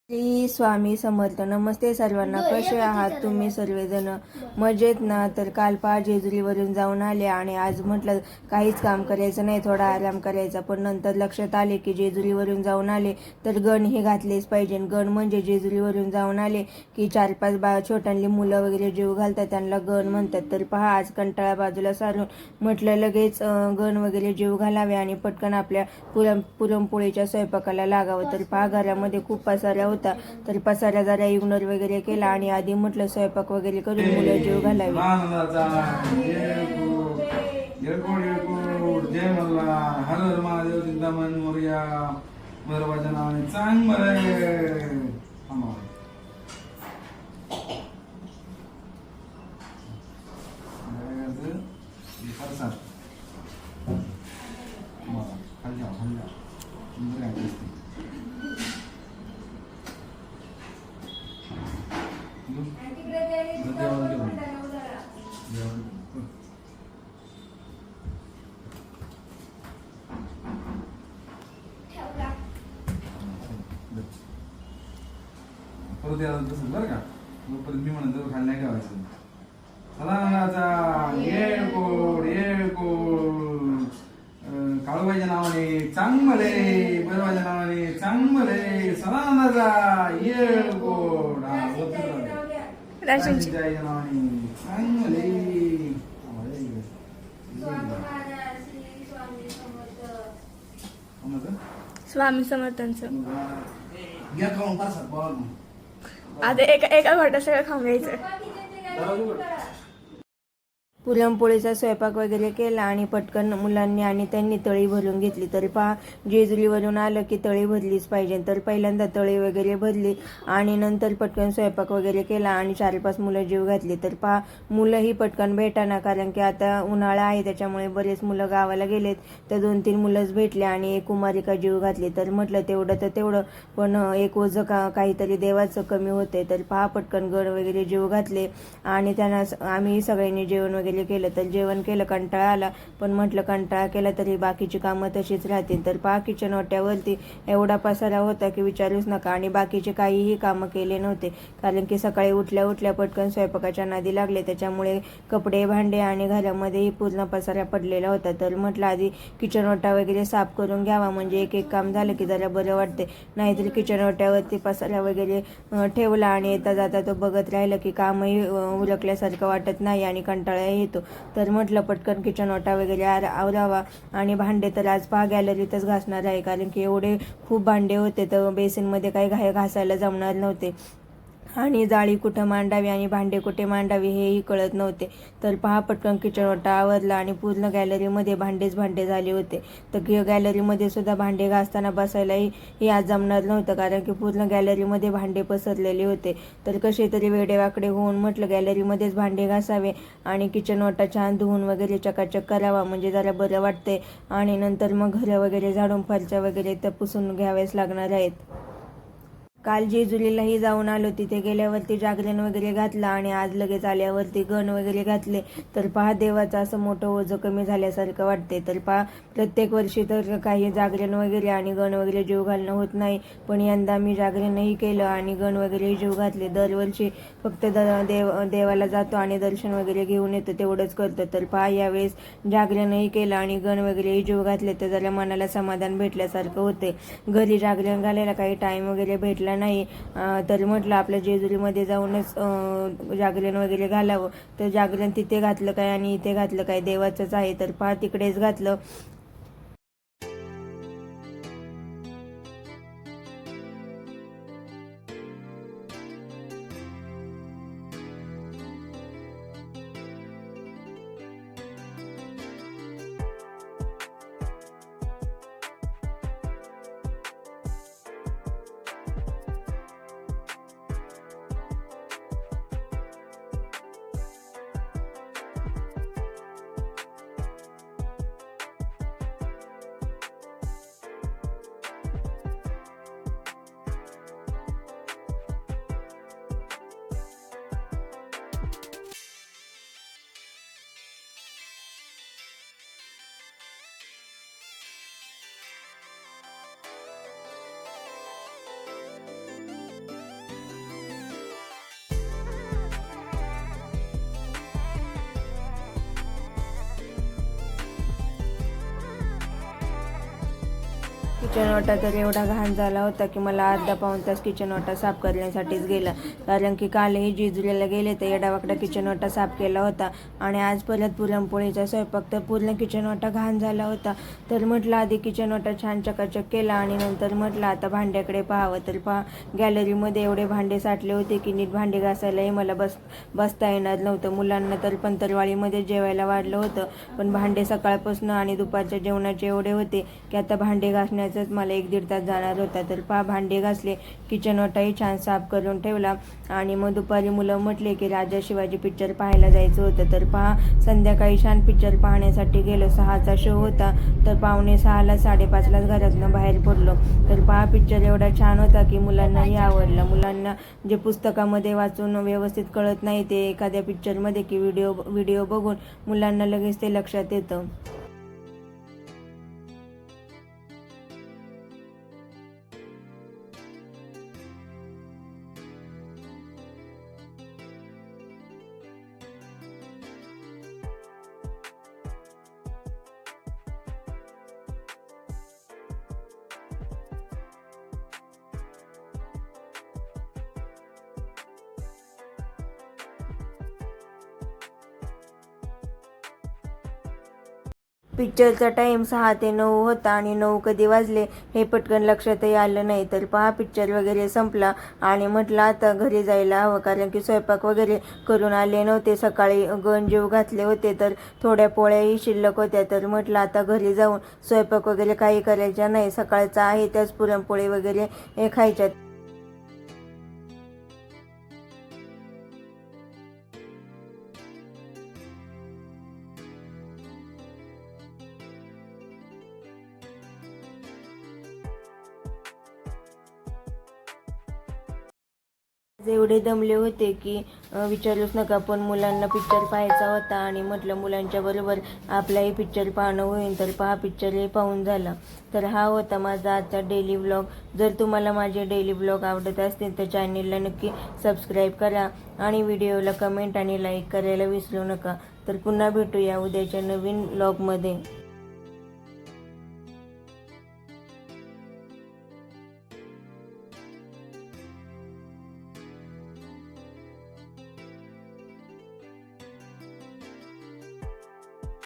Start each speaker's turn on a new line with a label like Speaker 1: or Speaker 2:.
Speaker 1: श्री स्वामी समर्थ. नमस्ते सर्वांना. कसे आहात तुम्ही सर्वजण? मजेत ना? तर काल जेजुरीवरून जाऊन आले आणि आज म्हटलं काहीच काम करायचं नाही, थोडा आराम करायचा. पण नंतर लक्षात आले की जेजुरीवरून जाऊन आले तर गण हे घातलेच पाहिजे. गण म्हणजे जेजुरीवरून जाऊन आले की 4-5 छोट्यांली मुलं वगैरे जीव घालतात, त्यांना गण म्हणतात. तर पहा, आज कंटाळा बाजूला सारून म्हटलं लगेच गण वगैरे जीव घालावे आणि पटकन आपल्या पुरणपोळीच्या स्वयंपाकाला लागावं. तर पहा, घरामध्ये खूप पसारा होता, तर पसारा जरा इग्नोर वगैरे केला आणि आधी म्हटलं स्वयंपाक वगैरे करून मुलं जीव घालावी.
Speaker 2: जय मल्ला, हर हर महादेव, चिंतामण मोरया, भैरवाच्या नावाने चांग बरे. परत यायला तसं बरं का, परत मी म्हणतो खाली नाही ठेवायचं. सदानंदाचा येळकोट येळकोट, काळूबाईच्या नावाने चांगले, भैरवाच्या नावाने चांगले, सदानंदाचा येळकोट, राशींच्या नावाने चांगले.
Speaker 3: स्वामी समर्थांचं
Speaker 2: घ्या खाऊन पासात बोला मग.
Speaker 3: आता एका घोटा सगळं खाऊन घ्यायचं.
Speaker 1: पुरणपोळीचा स्वयंपाक वगैरे केला आणि पटकन मुलांनी आणि त्यांनी तळी भरून घेतली. तरी पहा, जेजुरीवरून आलं की तळी भरलीच पाहिजे. तर पहिल्यांदा तळी वगैरे भरली आणि नंतर पटकन स्वयंपाक वगैरे केला आणि 4-5 मुलं जीव घातली. तर पहा, मुलंही पटकन भेटाना, कारण की आता उन्हाळा आहे, त्याच्यामुळे बरेच मुलं गावाला गेलेत. तर 2-3 मुलंच भेटले आणि एक कुमारिका जीव घातली. तर म्हटलं तेवढं तर तेवढं, पण एक ओझं काहीतरी देवाचं कमी होते. तर पहा, पटकन गण वगैरे जीव घातले आणि त्यांना आम्ही सगळ्यांनी जेवण वगैरे केलं. तर जेवण केलं, कंटाळा आला, पण म्हटलं कंटाळा केला तरी बाकीची कामं तशीच राहतील. तर पहा, किचन ओट्यावरती एवढा पसारा होता की विचारूच नका. आणि बाकीचे काहीही कामं केले नव्हते, कारण की सकाळी उठल्या पटकन स्वयंपाकाच्या नादी लागले, त्याच्यामुळे कपडे भांडे आणि घरामध्येही पूर्ण पसारा पडलेला होता. तर म्हटलं आधी किचन ओटा वगैरे साफ करून घ्यावा, म्हणजे एक काम झालं की जरा बरं वाटते. नाहीतर किचन ओट्यावरती पसारा वगैरे ठेवला आणि येता जाता तो बघत राहिलं की कामही उरकल्यासारखं वाटत नाही आणि कंटाळाही येतो. तर म्हटलं पटकन किचन ओटा वगैरे आवरावा. आणि भांडे तर आज पहा गॅलरीतच घासणार आहे, कारण की एवढे खूप भांडे होते, तर बेसिनमध्ये काही घासायला जमणार नव्हते. आणि जाळी कुठं मांडावी आणि भांडे कुठे मांडावी हेही कळत नव्हते. तर पहा, पटकन किचन ओटा आवरला आणि पूर्ण गॅलरीमध्ये भांडेच भांडे झाले होते. तर गॅलरीमध्ये सुद्धा भांडे घासताना बसायलाही आज जमणार नव्हतं, कारण की पूर्ण गॅलरीमध्ये भांडे पसरलेले होते. तर कसे तरी वेडेवाकडे होऊन म्हटलं गॅलरीमध्येच भांडे घासावे आणि किचन ओटा छान धुवून वगैरे चकाचक करावा, म्हणजे जरा बरं वाटते. आणि नंतर मग घरं वगैरे झाडून फरच्या वगैरे तर पुसून घ्यावेच लागणार आहेत. काल जेजुरीलाही जाऊन आलो, तिथे गेल्यावरती जागरण वगैरे घातलं आणि आज लगेच आल्यावरती गण वगैरे घातले. तर पहा, देवाचं असं मोठं ओझं कमी झाल्यासारखं वाटते. तर पहा, प्रत्येक वर्षी तर काही जागरण वगैरे आणि गण वगैरे जीव घालणं होत नाही, पण यंदा मी जागरणही केलं आणि गण वगैरेही जीव घातले. दरवर्षी फक्त देवाला जातो आणि दर्शन वगैरे घेऊन येतो, तेवढंच करतो. तर पहा, यावेळेस जागरणही केलं आणि गण वगैरेही जीव घातले, तर जरा मनाला समाधान भेटल्यासारखं होते. घरी जागरण घालायला काही टाईम वगैरे भेटला नाही, तर म्हटलं आपल्या जेजुरीमध्ये जाऊनच जागरण वगैरे घालावं. तर जागरण तिथे घातलं काय आणि इथे घातलं काय, देवाचंच आहे. तर पहा, तिकडेच घातलं. किचन ओटा तर एवढा घाण झाला होता की मला अर्धा पाऊण तास किचन ओटा साफ करण्यासाठीच गेला, कारण की कालही जेजुरीला गेले तर एडावाकडा किचन ओटा साफ केला होता आणि आज परत पुरणपोळीचा स्वयंपाक, तर पूर्ण किचन ओटा घाण झाला होता. तर म्हटलं आधी किचन ओटा छान चकाचक केला आणि नंतर म्हटलं आता भांड्याकडे पाहावं. तर गॅलरीमध्ये एवढे भांडे साठले होते की नीट भांडे घासायलाही मला बसता येणार नव्हतं. मुलांना तर पंतरवाळीमध्ये जेवायला वाढलं होतं, पण भांडे सकाळपासून आणि दुपारच्या जेवणाचे एवढे होते की आता भांडे घासण्याचंच मला 1-1.5 तास जाणार होता. तर भांडे घासले, किचन ओटाही छान साफ करून ठेवला आणि मग दुपारी मुलं म्हटले की राजा शिवाजी पिक्चर पाहायला जायचं होतं. तर संध्याकाळी छान पिक्चर पाहण्यासाठी गेलो. 6चा शो होता, तर 5:45ला 5:30लाच घरातनं बाहेर पडलो. तर पिक्चर एवढा छान होता की मुलांनाही आवडला. मुलांना जे पुस्तकामध्ये वाचून व्यवस्थित कळत नाही ते एखाद्या पिक्चरमध्ये की व्हिडिओ बघून मुलांना लगेच ते लक्षात येतं. पिक्चरचा टाईम 6 ते 9 होता आणि 9 कधी वाजले हे पटकन लक्षातही आलं नाही. तर पिक्चर वगैरे संपला आणि म्हटलं आता घरी जायला हवं, कारण की स्वयंपाक वगैरे करून आले नव्हते. सकाळी गंजीव घातले होते तर थोड्या पोळ्याही शिल्लक होत्या. तर म्हटलं आता घरी जाऊन स्वयंपाक वगैरे काही करायच्या नाही, सकाळचा आहे त्याच पुरणपोळी वगैरे खायच्या. एवढे दमले होते की विचारूच नका, पण मुलांना पिक्चर पाहायचा होता आणि म्हटलं मुलांच्या बरोबर आपलाही पिक्चर पाहणं होईल. तर पिक्चरही पाहून झाला. तर हा होता माझा आजचा डेली व्लॉग. जर तुम्हाला माझे डेली व्लॉग आवडत असतील तर चॅनेलला नक्की सबस्क्राईब करा आणि व्हिडिओला कमेंट आणि लाईक करायला विसरू नका. तर पुन्हा भेटूया उद्याच्या नवीन व्लॉगमध्ये.